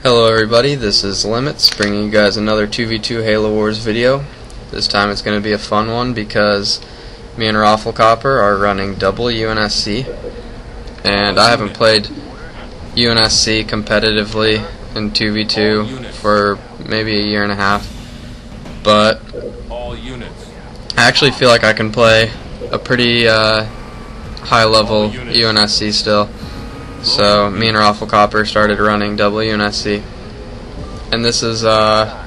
Hello everybody, this is Limitz bringing you guys another 2v2 Halo Wars video. This time it's going to be a fun one because me and Roflcopter are running double UNSC, and I haven't played UNSC competitively in 2v2 for maybe a year and a half, but I actually feel like I can play a pretty high level UNSC still. So me and Roflcopter started running double UNSC, and this is the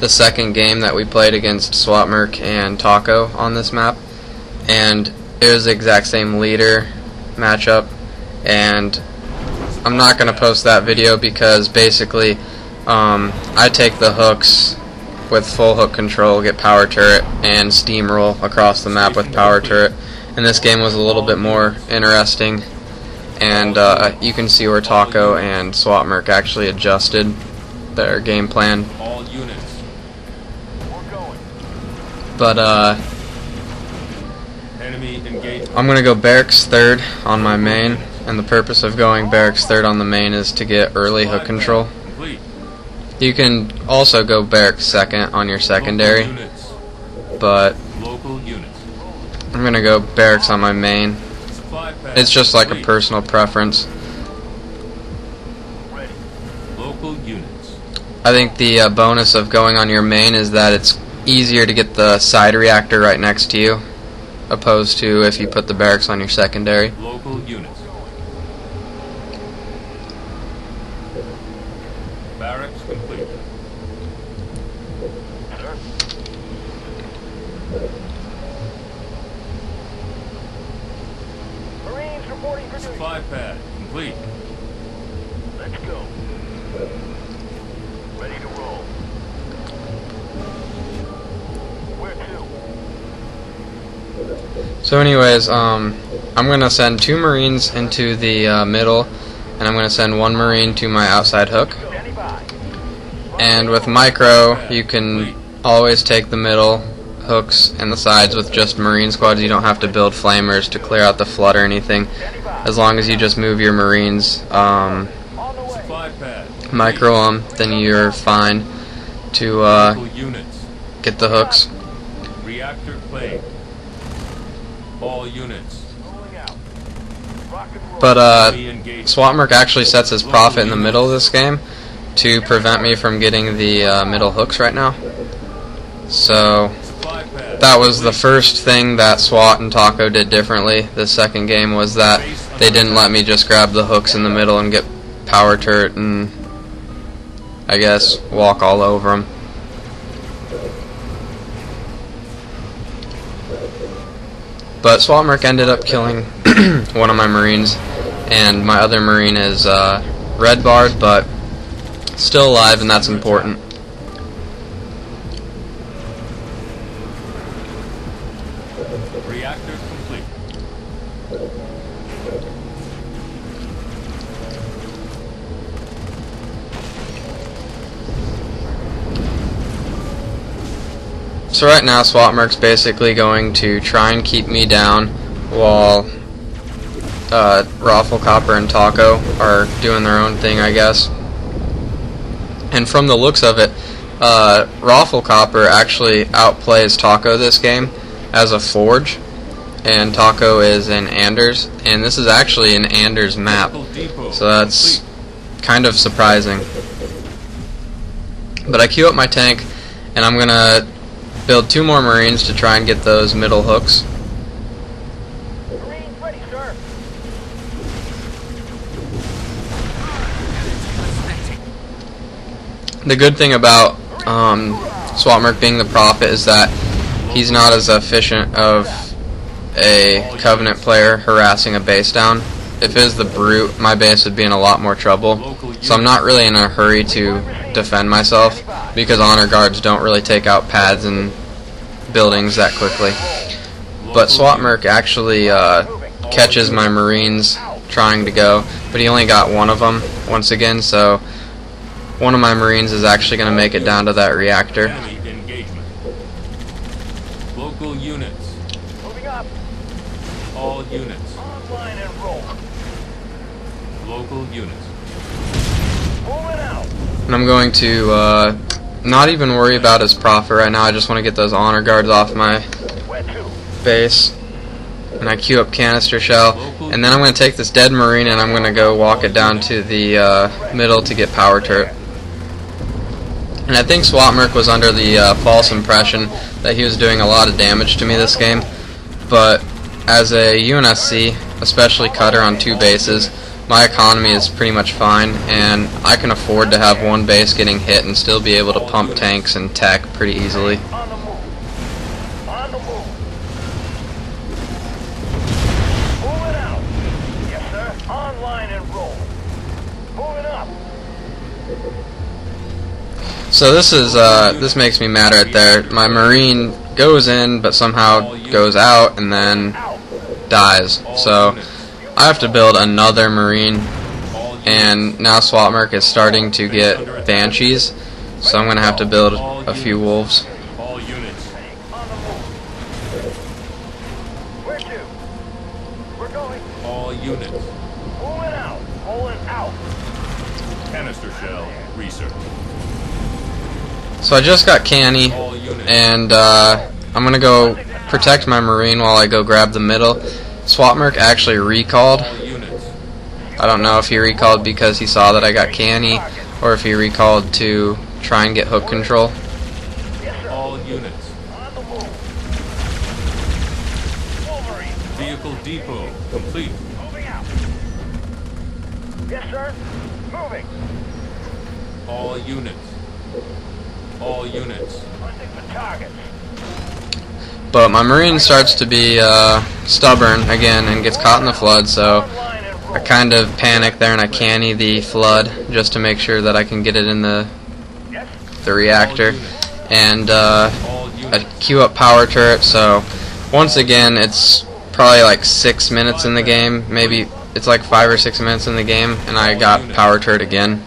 second game that we played against Swat, Merk, and Taco on this map, and it was the exact same leader matchup. And I'm not going to post that video because basically I take the hooks with full hook control, get power turret, and steamroll across the map with power turret, and this game was a little bit more interesting. And you can see where Taco and Swat Merk actually adjusted their game plan. But I'm going to go barracks third on my main, and the purpose of going barracks third on the main is to get early hook control. You can also go barracks second on your secondary, but I'm going to go barracks on my main. It's just like a personal preference. I think the bonus of going on your main is that it's easier to get the side reactor right next to you, opposed to if you put the barracks on your secondary. Barracks complete. Supply pad complete. Let's go. Ready to roll. Where to? So anyways, I'm going to send 2 Marines into the middle, and I'm going to send 1 Marine to my outside hook. And with micro, you can always take the middle hooks and the sides with just Marine squads. You don't have to build flamers to clear out the flood or anything. As long as you just move your Marines, micro them, then you're fine to get the hooks. Reactor plate. All units. But Swat Merk actually sets his profit in the middle of this game to prevent me from getting the middle hooks right now. So that was the first thing that Swat and Taco did differently. The second game was that they didn't let me just grab the hooks in the middle and get power turret and, I guess, walk all over them. But Swat Merk ended up killing one of my Marines, and my other Marine is red barred, but still alive, and that's important. Reactor complete. So right now Swat Merk's basically going to try and keep me down while Roflcopter and Taco are doing their own thing, I guess. And from the looks of it, Roflcopter actually outplays Taco this game as a forge, and Taco is in Anders, and this is actually an Anders map, so that's kind of surprising. But I queue up my tank, and I'm gonna build 2 more Marines to try and get those middle hooks. Marines ready, sir. The good thing about Swat Merk being the prophet is that he's not as efficient of a Covenant player harassing a base down. If it was the Brute, my base would be in a lot more trouble. So I'm not really in a hurry to defend myself, because honor guards don't really take out pads and buildings that quickly. But Swat Merk actually catches my Marines trying to go, but he only got 1 of them once again, so 1 of my Marines is actually going to make it down to that reactor. Local units. Moving up. All units. Online and roll. Local units. Moving out. And I'm going to not even worry about his profit right now. I just want to get those honor guards off my base. And I queue up canister shell. And then I'm going to take this dead marine and I'm going to go walk it down to the middle to get power turret. And I think Swat Merk was under the false impression that he was doing a lot of damage to me this game. But as a UNSC, especially cutter on 2 bases, my economy is pretty much fine, and I can afford to have one base getting hit and still be able to pump tanks and tech pretty easily. On the move. On the move. Moving out. Yes, sir. Online and roll. Moving up. So this makes me mad right there. My marine goes in, but somehow goes out and then dies. So I have to build another marine, and now Swat Merk is starting to get banshees, so I'm going to have to build a few wolves. All units. On the move. Where to? We're going. All units. Moving out. Pulling out. Canister shell. Research. So I just got canny, All units. and I'm going to go protect my marine while I go grab the middle. Swat Merk actually recalled. All units. I don't know if he recalled because he saw that I got canny, or if he recalled to try and get hook control. All units. On the move. Wolverine. Vehicle depot complete. Moving out. Yes, sir. Moving. All units. All units. Hunting for targets. But my marine starts to be stubborn again and gets caught in the flood, so Online and roll. I kind of panic there and I canny the flood just to make sure that I can get it in the Yes. reactor. And All I units. queue up power turret, so once again it's probably like 6 minutes in the game, maybe it's like 5 or 6 minutes in the game, and I got power turret again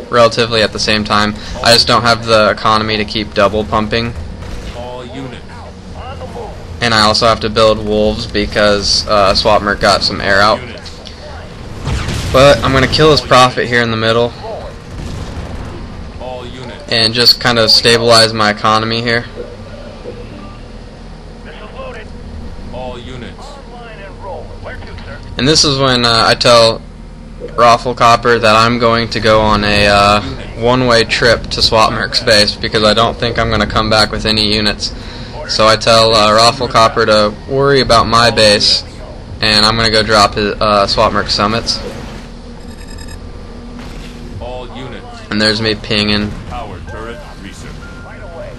relatively at the same time. I just don't have the economy to keep double pumping, All units. On the move. and I also have to build wolves because Swat Merk got some air out. Units. But I'm going to kill his profit here in the middle All units. and just kind of stabilize my economy here. This is loaded. All units. Online and roll. Where to, sir? And this is when I tell Roflcopter that I'm going to go on a one-way trip to Swat Merk's base because I don't think I'm going to come back with any units. So I tell Roflcopter to worry about my base, and I'm going to go drop his, Swat Merk summits. All units. And there's me pinging. Power turret research. Right away.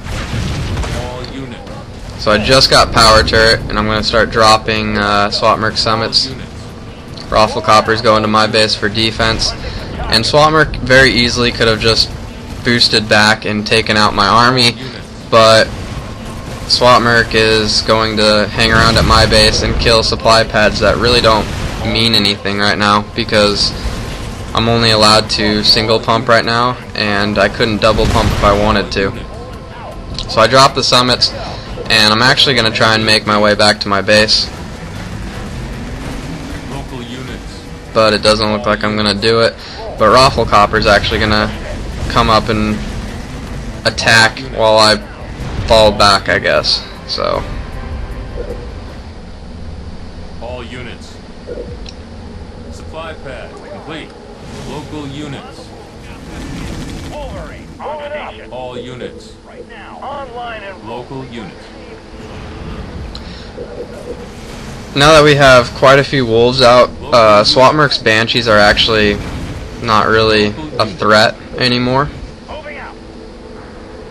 All units. So I just got power turret, and I'm going to start dropping Swat Merk summits. All units. Roflcopter's going to my base for defense, and Swat Merk very easily could have just boosted back and taken out my army, but Swat Merk is going to hang around at my base and kill supply pads that really don't mean anything right now because I'm only allowed to single pump right now, and I couldn't double pump if I wanted to. So I dropped the summits, and I'm actually going to try and make my way back to my base, Local units. but it doesn't look like I'm going to do it. But Roflcopter's actually going to come up and attack while I fall back, I guess. So All units. Supply pad complete. Local units. Wolverine. On station. All units. Right now. Online and roll. Local units. now that we have quite a few wolves out, Swat Merk's banshees are actually not really a threat anymore, Moving out.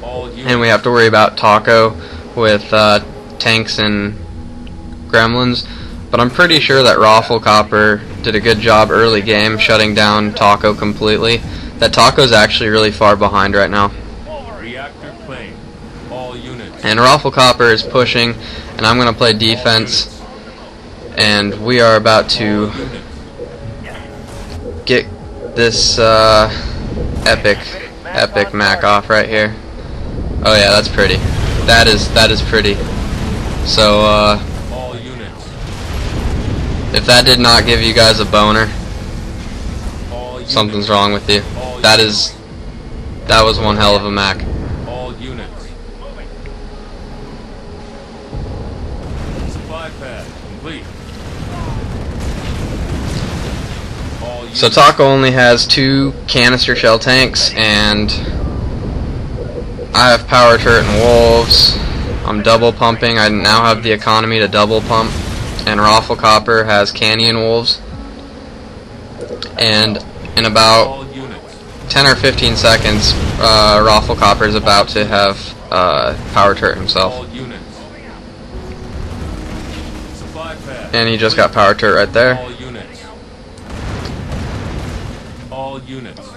All units. and we have to worry about Taco with tanks and gremlins. But I'm pretty sure that Roflcopter did a good job early game shutting down Taco completely. That Taco's actually really far behind right now. Reactor plane. All units. And Roflcopter is pushing, and I'm going to play defense, and we are about to All units. get this epic Mac off right here. Oh yeah, that's pretty. That is pretty. So All units. if that did not give you guys a boner, All units. something's wrong with you. All That units. is That was one hell of a Mac. All units. Supply pad complete. All units. So Taco only has 2 canister shell tanks, and I have power turret and wolves. I'm double pumping. I now have the economy to double pump. And Roflcopter has canyon wolves. And in about All units. 10 or 15 seconds, Roflcopter is about to have power turret himself. All units. Supply pad. And he just got power turret right there. All units. All units.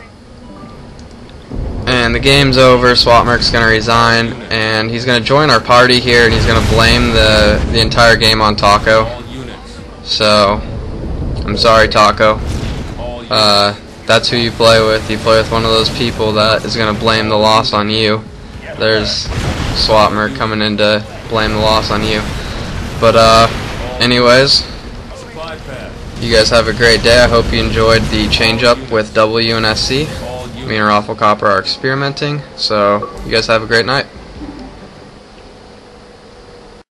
And the game's over. Swat Merk's gonna resign, and he's gonna join our party here, and he's gonna blame the entire game on Taco. All units. So I'm sorry, Taco. All units. That's who you play with. You play with one of those people that is gonna blame the loss on you. There's Swat Merk coming in to blame the loss on you. But anyways, Supply pad. you guys have a great day. I hope you enjoyed the change up with UNSC. All units. Me and Roflcopter are experimenting, so you guys have a great night.